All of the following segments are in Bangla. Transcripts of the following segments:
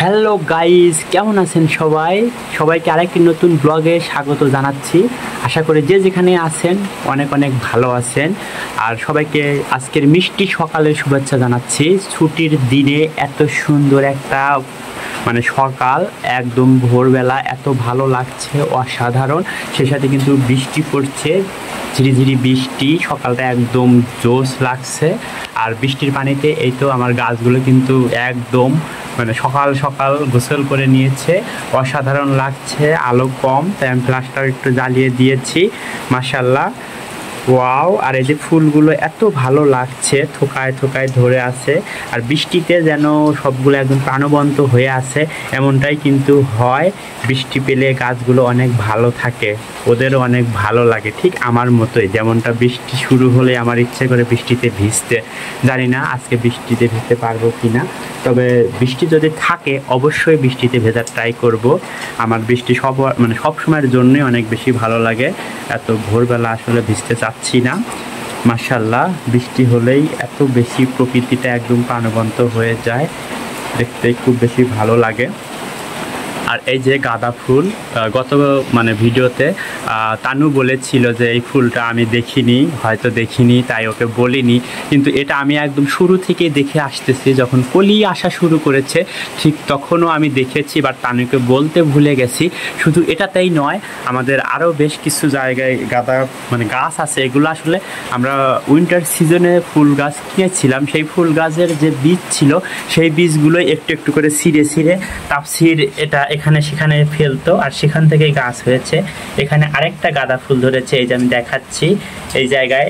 হ্যালো গাইস, কেমন আছেন সবাই? সবাইকে আরেকটি নতুন ব্লগে স্বাগত জানাচ্ছি। আশা করি যে যেখানে আছেন অনেক অনেক ভালো আছেন। আর সবাইকে আজকের মিষ্টি সকালের শুভেচ্ছা জানাচ্ছি। ছুটির দিনে এত সুন্দর একটা সকাল, একদম ভোরবেলা, এত ভালো লাগছে, অসাধারণ। সেই সাথে কিন্তু বৃষ্টি পড়ছে, ঝিরিঝিরি বৃষ্টি, সকালটা একদম জোশ লাগছে। আর বৃষ্টির পানিতে এই তো আমার গাছগুলো কিন্তু একদম সকাল সকাল গোসল করে নিয়েছে, অসাধারণ লাগছে। আলো কম, তাই আমি ফ্ল্যাশটাও একটু জ্বালিয়ে দিয়েছি। মাশাআল্লাহ, ওয়াও! আর এই যে ফুলগুলো এত ভালো লাগছে, থোকায় থোকায় ধরে আছে। আর বৃষ্টিতে যেন সবগুলো একদম প্রাণবন্ত হয়ে আছে, এমনটাই কিন্তু হয়। বৃষ্টি পেলে গাছগুলো অনেক ভালো থাকে, ওদেরও অনেক ভালো লাগে, ঠিক আমার মতোই। যেমনটা বৃষ্টি শুরু হলে আমার ইচ্ছে করে বৃষ্টিতে ভিজতে। জানি না আজকে বৃষ্টিতে ভিজতে পারবো কি না, তবে বৃষ্টি যদি থাকে অবশ্যই বৃষ্টিতে ভেজার ট্রাই করব। আমার বৃষ্টি সব সময়ের জন্যই অনেক বেশি ভালো লাগে। এত ভোরবেলা আসলে ভিজতে চাচ্ছি না। মাশাআল্লাহ, বৃষ্টি হলেই এত বেশি প্রকৃতিটা একদম প্রাণবন্ত হয়ে যায়, দেখতে খুব বেশি ভালো লাগে। আর এই যে গাঁদা ফুল, গত ভিডিওতে তানু বলেছিল যে এই ফুলটা আমি দেখিনি, তাই ওকে বলিনি। কিন্তু এটা আমি একদম শুরু থেকে দেখে আসতেছি, যখন কলি আসা শুরু করেছে ঠিক তখনও আমি দেখেছি, বাট তানুকে বলতে ভুলে গেছি। শুধু এটাতেই নয়, আমাদের আরও বেশ কিছু জায়গায় গাঁদা গাছ আছে। এগুলো আসলে আমরা উইন্টার সিজনে ফুল গাছ কিনেছিলাম। সেই ফুল গাছের যে বীজ ছিল, সেই বীজগুলো একটু একটু করে ছিঁড়ে তাপসির এটা এখানে সেখানে ফেলতো, আর সেখান থেকেই গাছ হয়েছে। এখানে আরেকটা গাঁদা ফুল ধরেছে, এই যে আমি দেখাচ্ছি। এই জায়গায়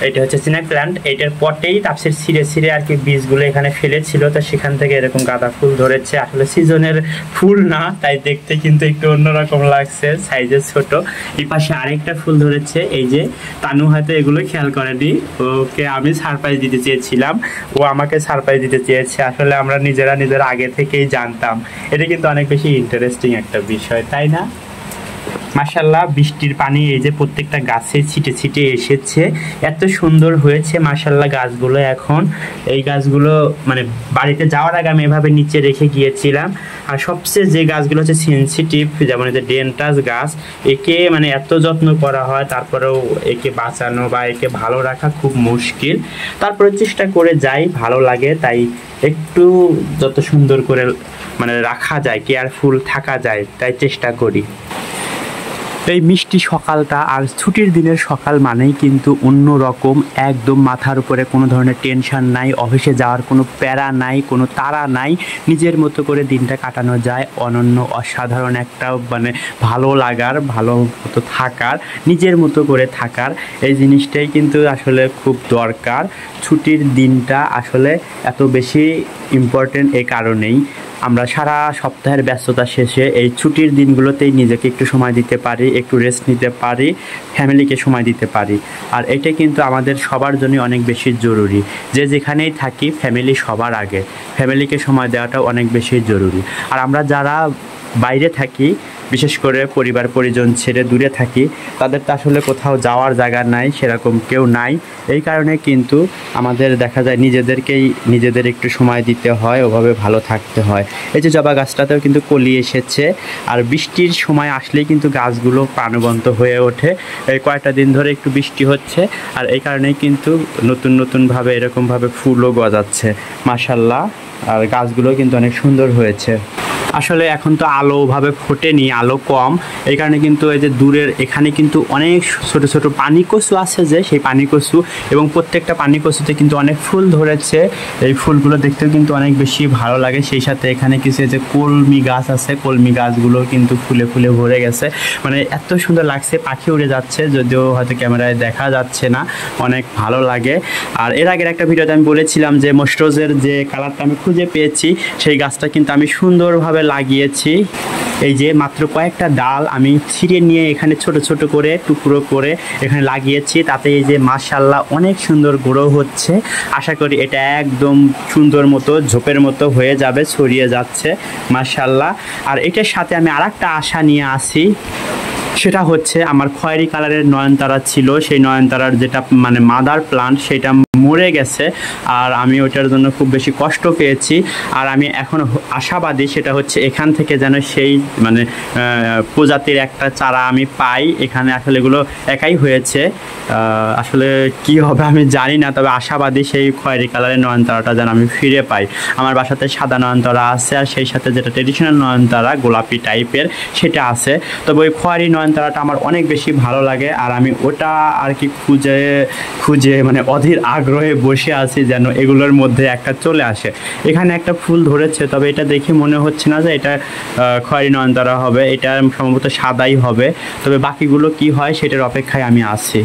এটা হচ্ছে স্নেক প্ল্যান্ট, এইটার পটেই তাপসির ছিঁড়ে আর কি বীজগুলো এখানে ফেলেছিল, তো সেখান থেকে এরকম গাঁদা ফুল ধরেছে। আসলে সিজনের ফুল না, তাই দেখতে কিন্তু একটু অন্যরকম লাগছে, সাইজে ছোট। এই পাশে আরেকটা ফুল ধরেছে, এই যে তানু হয়তো এগুলো খেয়াল করেনি, ওকে আমি সারপ্রাইজ দিতে চেয়েছিলাম, ও আমাকে সারপ্রাইজ দিতে চেয়েছে। আসলে আমরা নিজেরা আগে থেকেই জানতাম। এটা কিন্তু অনেক বেশি ইন্টারেস্টিং একটা বিষয়, তাই না? মাশাআল্লাহ, বৃষ্টির পানি এই যে প্রত্যেকটা গাছে ছিটে ছিটে এসেছে, এত সুন্দর হয়েছে মাশাআল্লাহ গাছগুলো। এখন এই গাছগুলো বাড়িতে যাওয়ার আগে আমি এভাবে নিচে রেখে গিয়েছিলাম। আর সবচেয়ে যে গাছগুলো হচ্ছে সেনসিটিভ, যেমন এই যে ডেন্টাস গাছ, একে এত যত্ন করা হয়, তারপরেও একে বাঁচানো বা একে ভালো রাখা খুব মুশকিল। তারপরে চেষ্টা করে যাই, ভালো লাগে, তাই একটু যত সুন্দর করে রাখা যায়, কেয়ারফুল থাকা যায়, তাই চেষ্টা করি। এই মিষ্টি সকালটা আর ছুটির দিনের সকাল মানেই কিন্তু অন্য রকম, একদম মাথার উপরে কোনো ধরনের টেনশন নাই, অফিসে যাওয়ার কোনো প্যারা নাই, কোনো তাড়া নাই, নিজের মতো করে দিনটা কাটানো যায়। অনন্য অসাধারণ একটা ভালো লাগার, ভালো মতো থাকার, নিজের মতো করে থাকার, এই জিনিসটাই কিন্তু আসলে খুব দরকার। ছুটির দিনটা আসলে এত বেশি ইম্পর্টেন্ট এই কারণেই, আমরা সারা সপ্তাহের ব্যস্ততা শেষে এই ছুটির দিনগুলোতেই নিজেকে একটু সময় দিতে পারি, একটু রেস্ট নিতে পারি, ফ্যামিলিকে সময় দিতে পারি। আর এটা কিন্তু আমাদের সবার জন্য অনেক বেশি জরুরি। যে যেখানেই থাকি, ফ্যামিলি সবার আগে, ফ্যামিলিকে সময় দেওয়াটা অনেক বেশি জরুরি। আর আমরা যারা বাইরে থাকি, বিশেষ করে পরিবার পরিজন ছেড়ে দূরে থাকি, তাদের তো আসলে কোথাও যাওয়ার জায়গা নাই, সেরকম কেউ নাই। এই কারণে কিন্তু আমাদের দেখা যায় নিজেদের একটু সময় দিতে হয়, ওভাবে ভালো থাকতে হয়। এই যে জবা গাছটাতেও কিন্তু কলি এসেছে, আর বৃষ্টির সময় আসলেই কিন্তু গাছগুলো প্রাণবন্ত হয়ে ওঠে। এই কয়েকটা দিন ধরে একটু বৃষ্টি হচ্ছে, আর এই কারণেই কিন্তু নতুনভাবে এরকমভাবে ফুলও গজাচ্ছে মাশাআল্লাহ। আর গাছগুলো কিন্তু অনেক সুন্দর হয়েছে। আসলে এখন তো আলো ওভাবে ফোটেনি, আলো কম, এই কারণে কিন্তু এই যে দূরের এখানে কিন্তু অনেক ছোট ছোট পানি কচু আছে, যে সেই পানি কচু, এবং প্রত্যেকটা পানি কচুতে কিন্তু অনেক ফুল ধরেছে। এই ফুলগুলো দেখতেও কিন্তু অনেক বেশি ভালো লাগে। সেই সাথে এখানে কিছু যে কলমি গাছ আছে, কলমি গাছগুলো কিন্তু ফুলে ফুলে ভরে গেছে, এত সুন্দর লাগছে। পাখি উড়ে যাচ্ছে, যদিও হয়তো ক্যামেরায় দেখা যাচ্ছে না, অনেক ভালো লাগে। আর এর আগের একটা ভিডিওতে আমি বলেছিলাম যে মস্ট্রোজের যে কালারটা আমি খুঁজে পেয়েছি, সেই গাছটা কিন্তু আমি সুন্দরভাবে লাগিয়েছি। এই যে মাত্র কয়েকটা ডাল আমি ছিঁড়ে নিয়ে এখানে ছোট ছোট করে টুকরো করে এখানে লাগিয়েছি, তাতে এই যে মাশাআল্লাহ অনেক সুন্দর গ্রো হচ্ছে। আশা করি এটা একদম সুন্দর মতো ঝোপের মতো হয়ে যাবে, ছড়িয়ে যাচ্ছে মাশাআল্লাহ। আর এটার সাথে আমি আরেকটা আশা নিয়ে আসি, সেটা হচ্ছে আমার খয়েরি কালারের নয়নতারা ছিল, সেই নয়নতারার যেটা মানে মাদার প্লান্ট সেটা মরে গেছে, আর আমি ওটার জন্য খুব বেশি কষ্ট পেয়েছি। আর আমি এখন আশাবাদী সেটা হচ্ছে এখান থেকে যেন সেই মানে প্রজাতির একটা চারা আমি পাই। এখানে আসলে এগুলো একাই হয়েছে, আসলে কি হবে আমি জানি না, তবে আশাবাদী সেই খয়েরি কালারের নয়নতারাটা যেন আমি ফিরে পাই। আমার বাসাতে সাদা নয়নতারা আছে, আর সেই সাথে যেটা ট্রেডিশনাল নয়নতারা গোলাপি টাইপের সেটা আছে। তবে ওই খয়েরি নয়নতারাটা আমার অনেক বেশি ভালো লাগে, আর আমি ওটা আর কি খুঁজে মানে অধীর আগ্রহে বসে আছি যেন এগুলোর মধ্যে একটা চলে আসে। এখানে একটা ফুল ধরেছে, তবে এটা দেখে মনে হচ্ছে না যে এটা খয়েরি নয়নতারা হবে, এটা সম্ভবত সাদাই হবে। তবে বাকিগুলো কি হয় সেটার অপেক্ষায় আমি আছি।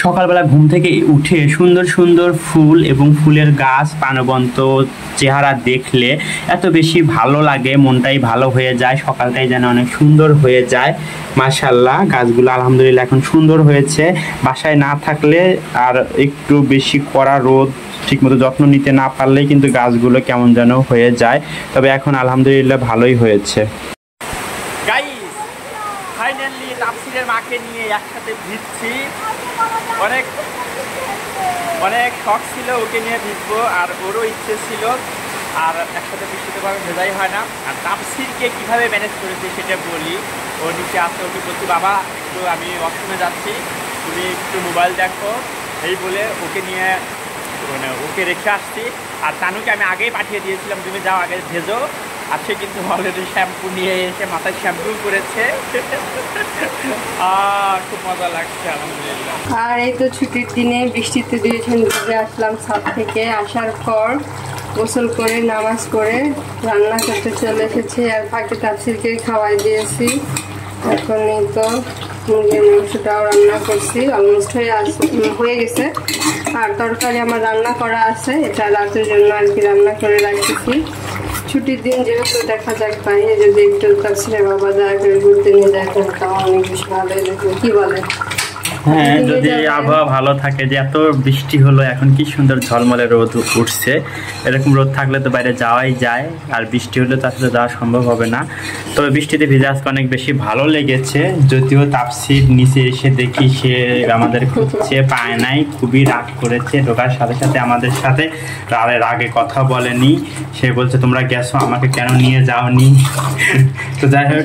সকালবেলা ঘুম থেকে উঠে সুন্দর সুন্দর ফুল এবং ফুলের গাছ প্রাণবন্ত চেহারা দেখলে এত বেশি ভালো লাগে, মনটাই ভালো হয়ে যায়, সকালটাই যেন অনেক সুন্দর হয়ে যায়। মাশাআল্লাহ, গাছগুলো আলহামদুলিল্লাহ এখন সুন্দর হয়েছে। বাসায় না থাকলে আর একটু বেশি কড়া রোদ ঠিকমতো যত্ন নিতে না পারলেই কিন্তু গাছগুলো কেমন যেন হয়ে যায়, তবে এখন আলহামদুলিল্লাহ ভালোই হয়েছে। গাইস, ফাইনালি তাফসিরের মাকে নিয়ে একসাথে ভিজছি। অনেক শখ ছিল ওকে নিয়ে ভিজবো, আর ওরও ইচ্ছে ছিল, আর একসাথে বৃষ্টিতে ভাবে ভেজাই হয় না। আর তাফসিরকে কীভাবে ম্যানেজ করেছি সেটা বলি। ও নিচে আসতে ওকে বলছি, বাবা একটু আমি ওয়াশরুমে যাচ্ছি, তুমি একটু মোবাইল দেখো, এই বলে ওকে নিয়ে মানে ওকে রেখে আসছি। আর তানুকে আমি আগেই পাঠিয়ে দিয়েছিলাম, তুমি যাও আগে ভেজো, আর সে কিন্তু অলরেডি শ্যাম্পু নিয়ে এসে মাথায় শ্যাম্পু করেছে। খুব মজা লাগছে আলহামদুলিল্লাহ। আর এই তো ছুটির দিনে বৃষ্টিতে দুইজন ভিজে আসলাম ছাদ থেকে। আসার পর গোসল করে নামাজ করে রান্না করতে চলে এসেছি, আর ফাঁকে তাফসিরকে খাওয়াই দিয়েছি। এখন এই তো মুরগির মাংসটাও রান্না করছি, অলমোস্ট হয়ে গেছে। আর তরকারি আমার রান্না করা আছে, এটা রাতের জন্য আর কি রান্না করে রাখতেছি। ছুটির দিন যেহেতু দেখা যাক বাইরে যদি একটু তাফসিরের বাবা দয়া করে ঘুরতে নিয়ে যায় তাহলে অনেক বেশি ভালো লাগবে, কি বলে? হ্যাঁ, যদি আবহাওয়া ভালো থাকে, যে এত বৃষ্টি হলো এখন কি সুন্দর ঝলমলে রোদ উঠছে, এরকম রোদ থাকলে তো বাইরে যাওয়াই যায়, আর বৃষ্টি হলে তো আসলে যাওয়া সম্ভব হবে না। তবে বৃষ্টিতে ভিজে আজকে অনেক বেশি ভালো লেগেছে, যদিও তাফসির নিচে এসে দেখি সে আমাদের খুঁজছে পায় নাই, খুবই রাগ করেছে। ঢোকার সাথে সাথে আমাদের সাথে রাগে কথা বলেনি, সে বলছে তোমরা গেছো আমাকে কেন নিয়ে যাওনি। তো যাই হোক,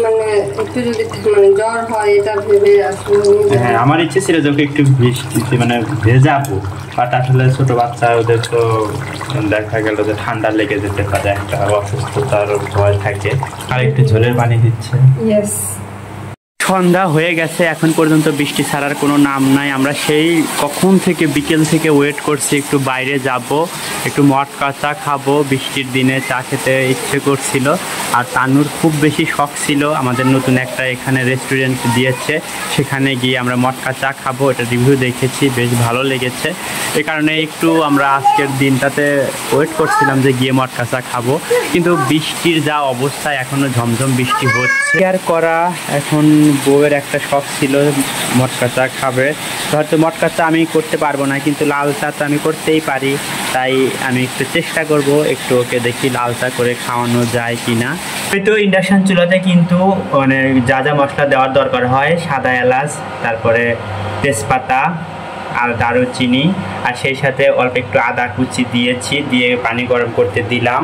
মানে একটু যদি মানে জ্বর হয় এটা ভেবে আসলে হ্যাঁ আমার ইচ্ছে ছিল যে ওকে একটু বৃষ্টিতে মানে ভেজাবো, বাট আসলে ছোট বাচ্চা ওদের তো দেখা গেল যে ঠান্ডা লেগে যেতে পারে, একটা অসুস্থতার ভয় থাকে। আর একটু ঝোলের পানি দিচ্ছে। সন্ধ্যা হয়ে গেছে, এখন পর্যন্ত বৃষ্টি ছাড়ার কোনো নাম নাই। আমরা সেই কখন থেকে বিকেল থেকে ওয়েট করছি একটু বাইরে যাব, একটু মটকা চা খাবো, বৃষ্টির দিনে চা খেতে ইচ্ছে করছিল। আর তানুর খুব বেশি শখ ছিল, আমাদের নতুন একটা এখানে রেস্টুরেন্ট দিয়েছে, সেখানে গিয়ে আমরা মটকা চা খাবো, এটা রিভিউ দেখেছি, বেশ ভালো লেগেছে। এই কারণে একটু আমরা আজকের দিনটাতে ওয়েট করছিলাম যে গিয়ে মটকা চা খাবো, কিন্তু বৃষ্টির যা অবস্থা এখনও ঝমঝম বৃষ্টি হচ্ছে। শেয়ার করা এখন বউয়ের একটা শখ ছিল মটকা চা খাবে, হয়তো মটকা চা আমি করতে পারবো না, কিন্তু লাল চা তো আমি করতেই পারি, তাই আমি একটু চেষ্টা করব, একটু ওকে দেখি লাল চা করে খাওয়ানো যায় কি না। হয়তো ইন্ডাকশান চুলাতে কিন্তু মানে যা যা মশলা দেওয়ার দরকার হয়, সাদা এলাচ, তারপরে তেজপাতা আর দারুচিনি, আর সেই সাথে অল্প একটু আদা কুচি দিয়েছি, দিয়ে পানি গরম করতে দিলাম।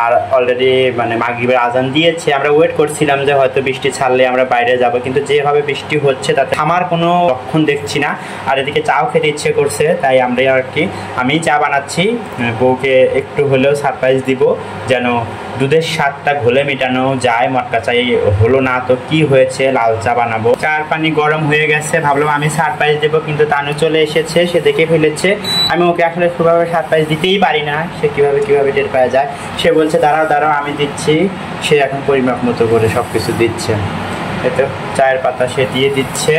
আর অলরেডি মানে মাগরিবের আজান দিয়েছে, আমরা ওয়েট করছিলাম যে হয়তো বৃষ্টি ছাড়লে আমরা বাইরে যাব, কিন্তু যেভাবে বৃষ্টি হচ্ছে তাতে থামার কোনো লক্ষণ দেখছি না। আর এদিকে চাও খেতে ইচ্ছে করছে, তাই আমরা আর কি আমি চা বানাচ্ছি, বউকে একটু হলেও সারপ্রাইজ দিব, যেন দুধের স্বাদটা ঘোলে মেটানো যায়। মটকা চাই হলো না তো কি হয়েছে, লাল চা বানাবো। চার পানি গরম হয়ে গেছে, ভাবলাম আমি সারপ্রাইজ দেবো, কিন্তু তানু চলে এসেছে, সে দেখে ফেলেছে। আমি ওকে আসলে খুবভাবে সারপ্রাইজ দিতেই পারি না, সে কিভাবে টের পাওয়া যায়। সে বলছে দাঁড়াও আমি দিচ্ছি, সে এখন পরিমাপ মতো করে সব কিছু দিচ্ছে। এতো চায়ের পাতা সে দিয়ে দিচ্ছে,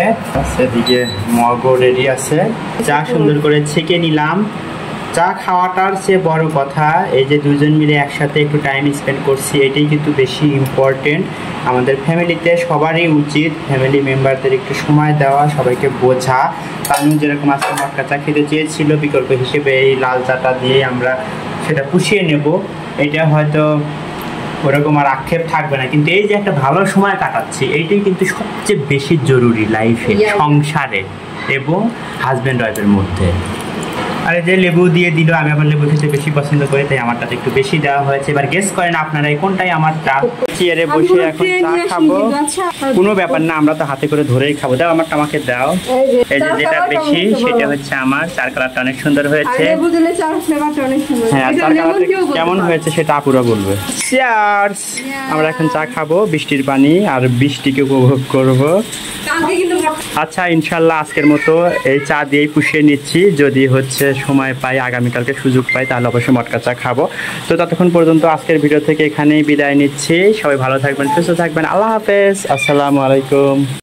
সেদিকে মগও রেডি আছে, চা সুন্দর করে ছেঁকে নিলাম। চা খাওয়াটার চেয়ে বড় কথা এই যে দুজন মিলে একসাথে একটু টাইম স্পেন্ড করছি, এটাই কিন্তু বেশি ইম্পর্টেন্ট। আমাদের ফ্যামিলিতে সবারই উচিত ফ্যামিলি মেম্বারদের একটু সময় দেওয়া, সবাইকে বোঝা। তানু যেরকম আজকে মটকা চা খেতে চেয়েছিল, বিকল্প হিসেবে এই লাল চাটা দিয়ে আমরা সেটা পুষিয়ে নেব। এটা হয়তো ওরকম আর আক্ষেপ থাকবে না। কিন্তু এই যে একটা ভালো সময় কাটাচ্ছি, এইটাই কিন্তু সবচেয়ে বেশি জরুরি লাইফে, সংসারে এবং হাজব্যান্ড ওয়াইফের মধ্যে। আর এই যে লেবু দিয়ে দিল, আমি আবার লেবু খেতে বেশি পছন্দ করি, তাই আমারটাতে একটু বেশি দেওয়া হয়েছে। এবার গেস করেন আপনারা কোনটাই আমার চা। চেয়ারে বসে এখন চা খাবো, কোনো ব্যাপার না, আমরা তো হাতে করে ধরেই খাবো। দাও আমারটা, আমাকে দাও। এই যে যেটা বেশি সেটা হচ্ছে আমার। চার কালারটা অনেক সুন্দর হয়েছে। হ্যাঁ, চার কালারটা কেমন হয়েছে সেটা আপুরা বলবে। চিয়ার্স। আমরা এখন চা খাবো, বৃষ্টির পানি আর বৃষ্টিকে উপভোগ করব। আচ্ছা, ইনশাল্লাহ আজকের মতো এই চা দিয়েই পুষিয়ে নিচ্ছি। যদি হচ্ছে সময় পাই, আগামীকালকে সুযোগ পাই, তাহলে অবশ্যই মটকা চা খাবো। তো ততক্ষণ পর্যন্ত আজকের ভিডিও থেকে এখানেই বিদায় নিচ্ছি। সবাই ভালো থাকবেন, সুস্থ থাকবেন। আল্লাহ হাফেজ, আসসালামু আলাইকুম।